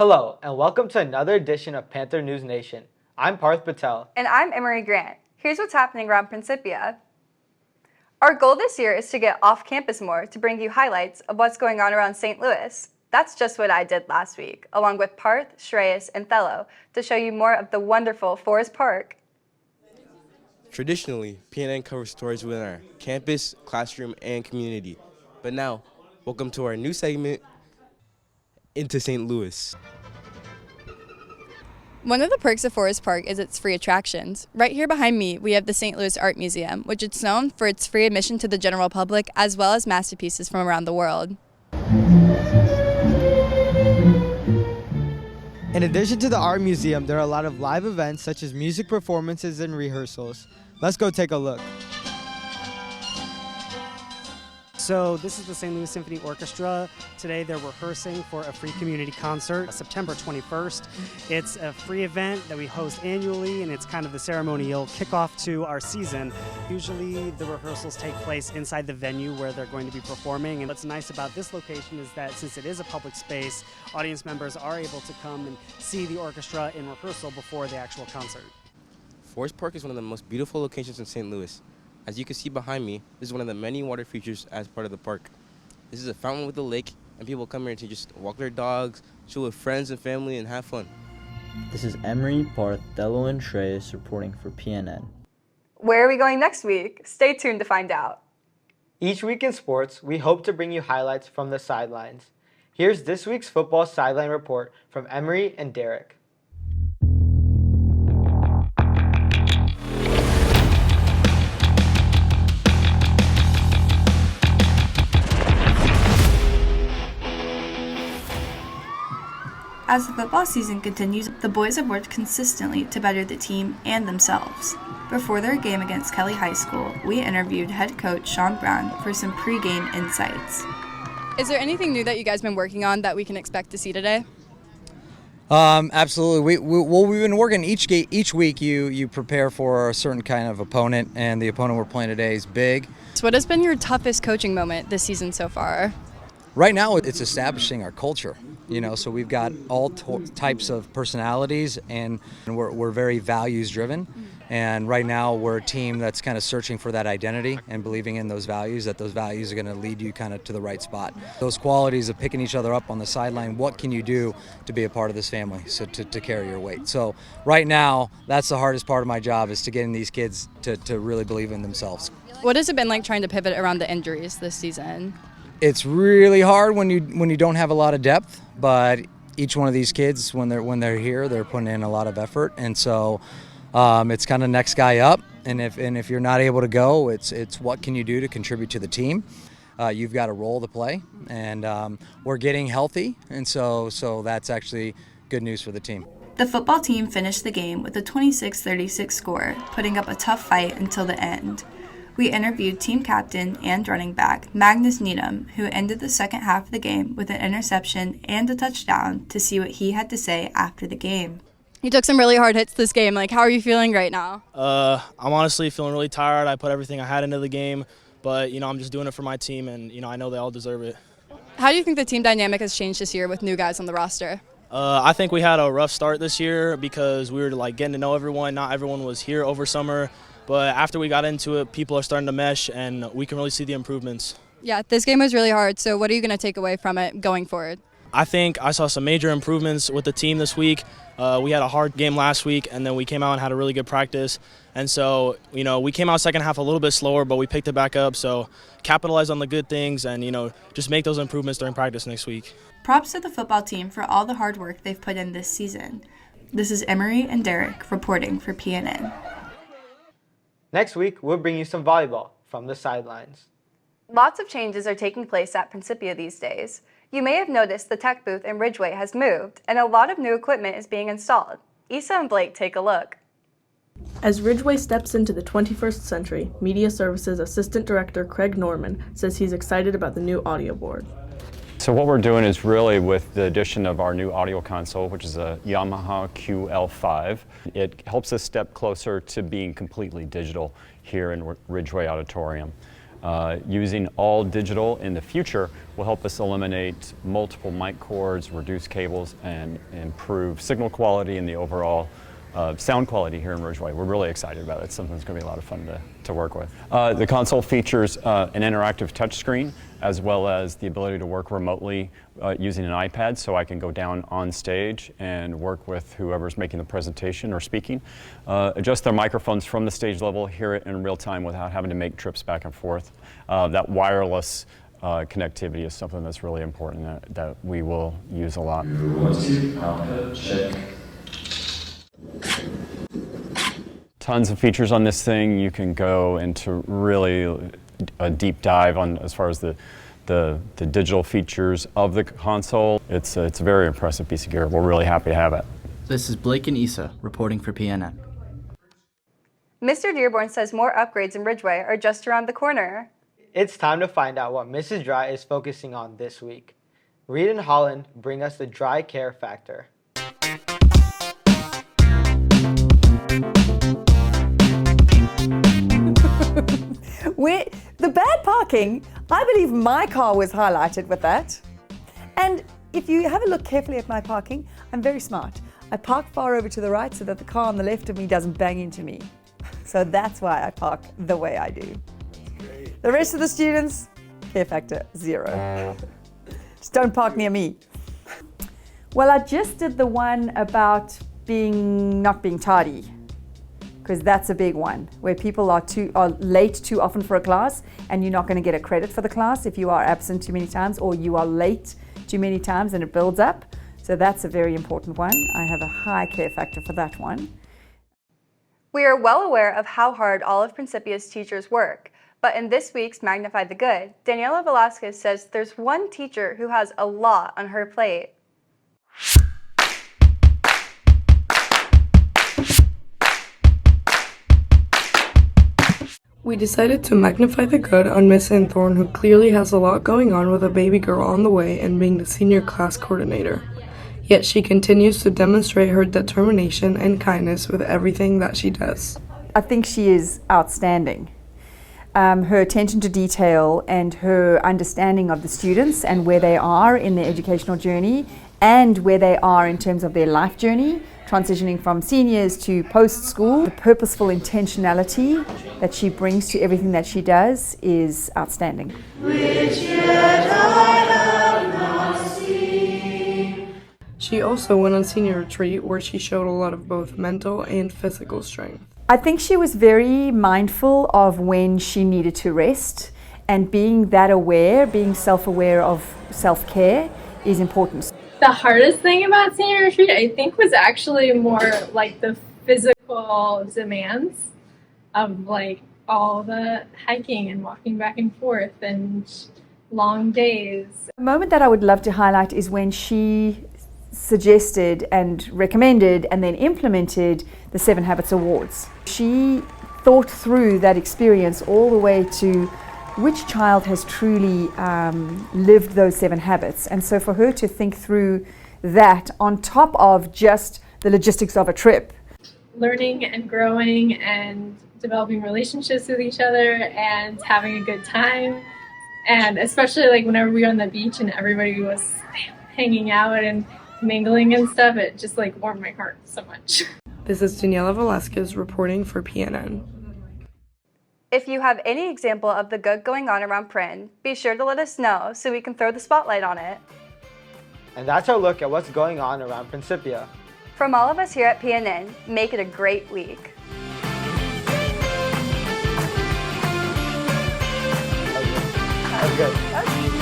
Hello, and welcome to another edition of Panther News Nation. I'm Parth Patel. And I'm Emery Grant. Here's what's happening around Principia. Our goal this year is to get off campus more to bring you highlights of what's going on around St. Louis. That's just what I did last week, along with Parth, Shreyas, and Thello, to show you more of the wonderful Forest Park. Traditionally, PNN covers stories within our campus, classroom, and community. But now, welcome to our new segment, Into St. Louis. One of the perks of Forest Park is its free attractions. Right here behind me, we have the St. Louis Art Museum, which is known for its free admission to the general public as well as masterpieces from around the world. In addition to the art museum, there are a lot of live events such as music performances and rehearsals. Let's go take a look. So this is the St. Louis Symphony Orchestra. Today they're rehearsing for a free community concert, September 21st. It's a free event that we host annually, and it's kind of the ceremonial kickoff to our season. Usually the rehearsals take place inside the venue where they're going to be performing. And what's nice about this location is that since it is a public space, audience members are able to come and see the orchestra in rehearsal before the actual concert. Forest Park is one of the most beautiful locations in St. Louis. As you can see behind me, this is one of the many water features as part of the park. This is a fountain with a lake, and people come here to just walk their dogs, chill with friends and family, and have fun. This is Emery, Parth, Thello, and Shreyas reporting for PNN. Where are we going next week? Stay tuned to find out. Each week in sports, we hope to bring you highlights from the sidelines. Here's this week's football sideline report from Emery and Derek. As the football season continues, the boys have worked consistently to better the team and themselves. Before their game against Kelly High School, we interviewed head coach Sean Brown for some pregame insights. Is there anything new that you guys have been working on that we can expect to see today? Absolutely. We've been working each week. You prepare for a certain kind of opponent, and the opponent we're playing today is big. So what has been your toughest coaching moment this season so far? Right now, it's establishing our culture. So we've got all types of personalities, and we're very values driven. And right now, we're a team that's kind of searching for that identity and believing in those values, that those values are going to lead you kind of to the right spot. Those qualities of picking each other up on the sideline, what can you do to be a part of this family, so to carry your weight? So right now, that's the hardest part of my job, is to getting these kids to really believe in themselves. What has it been like trying to pivot around the injuries this season? It's really hard when you don't have a lot of depth, but each one of these kids, when they're here, they're putting in a lot of effort, and so it's kind of next guy up. And if you're not able to go, it's what can you do to contribute to the team? You've got a role to play, and we're getting healthy, and so that's actually good news for the team. The football team finished the game with a 26-36 score, putting up a tough fight until the end. We interviewed team captain and running back Magnus Needham, who ended the second half of the game with an interception and a touchdown, to see what he had to say after the game. You took some really hard hits this game. How are you feeling right now? I'm honestly feeling really tired. I put everything I had into the game, but I'm just doing it for my team, and I know they all deserve it. How do you think the team dynamic has changed this year with new guys on the roster? I think we had a rough start this year because we were getting to know everyone. Not everyone was here over summer. But after we got into it, people are starting to mesh, and we can really see the improvements. Yeah, this game was really hard, so what are you going to take away from it going forward? I think I saw some major improvements with the team this week. We had a hard game last week, and then we came out and had a really good practice. And so, we came out second half a little bit slower, but we picked it back up. So capitalize on the good things and, just make those improvements during practice next week. Props to the football team for all the hard work they've put in this season. This is Emery and Derek reporting for PNN. Next week, we'll bring you some volleyball from the sidelines. Lots of changes are taking place at Principia these days. You may have noticed the tech booth in Ridgeway has moved, and a lot of new equipment is being installed. Issa and Blake take a look. As Ridgeway steps into the 21st century, Media Services Assistant Director Craig Norman says he's excited about the new audio board. So what we're doing is really, with the addition of our new audio console, which is a Yamaha QL5, it helps us step closer to being completely digital here in Ridgeway Auditorium. Using all digital in the future will help us eliminate multiple mic cords, reduce cables, and improve signal quality and the overall sound quality here in Ridgeway. We're really excited about it. It's something that's going to be a lot of fun to work with. The console features an interactive touchscreen as well as the ability to work remotely using an iPad, so I can go down on stage and work with whoever's making the presentation or speaking. Adjust their microphones from the stage level, hear it in real time without having to make trips back and forth. That wireless connectivity is something that's really important that we will use a lot. Tons of features on this thing. You can go into really a deep dive on as far as the digital features of the console. It's a very impressive piece of gear. We're really happy to have it. This is Blake and Issa reporting for PNN. Mr. Dearborn says more upgrades in Ridgeway are just around the corner. It's time to find out what Mrs. Dry is focusing on this week. Reed and Holland bring us the dry care factor. The bad parking, I believe my car was highlighted with that. And if you have a look carefully at my parking, I'm very smart. I park far over to the right so that the car on the left of me doesn't bang into me. So that's why I park the way I do. The rest of the students, care factor 0. Just don't park near me. Well, I just did the one about not being tardy, because that's a big one, where people are late too often for a class, and you're not going to get a credit for the class if you are absent too many times or you are late too many times, and it builds up. So that's a very important one. I have a high care factor for that one. We are well aware of how hard all of Principia's teachers work, but in this week's Magnify the Good, Daniela Velasquez says there's one teacher who has a lot on her plate. We decided to magnify the good on Miss Anthorn, who clearly has a lot going on with a baby girl on the way and being the senior class coordinator. Yet she continues to demonstrate her determination and kindness with everything that she does. I think she is outstanding. Her attention to detail and her understanding of the students and where they are in their educational journey and where they are in terms of their life journey, transitioning from seniors to post-school. The purposeful intentionality that she brings to everything that she does is outstanding. She also went on senior retreat where she showed a lot of both mental and physical strength. I think she was very mindful of when she needed to rest, and being that aware, being self-aware of self-care is important. The hardest thing about senior retreat, I think, was actually more like the physical demands of like all the hiking and walking back and forth and long days. A moment that I would love to highlight is when she suggested and recommended and then implemented the 7 Habits Awards. She thought through that experience all the way to which child has truly lived those 7 habits. And so for her to think through that on top of just the logistics of a trip. Learning and growing and developing relationships with each other and having a good time. And especially like whenever we were on the beach and everybody was hanging out and mingling and stuff, it just like warmed my heart so much. This is Daniela Velasquez reporting for PNN. If you have any example of the good going on around Prin, be sure to let us know so we can throw the spotlight on it. And that's our look at what's going on around Principia. From all of us here at PNN, make it a great week. That was good.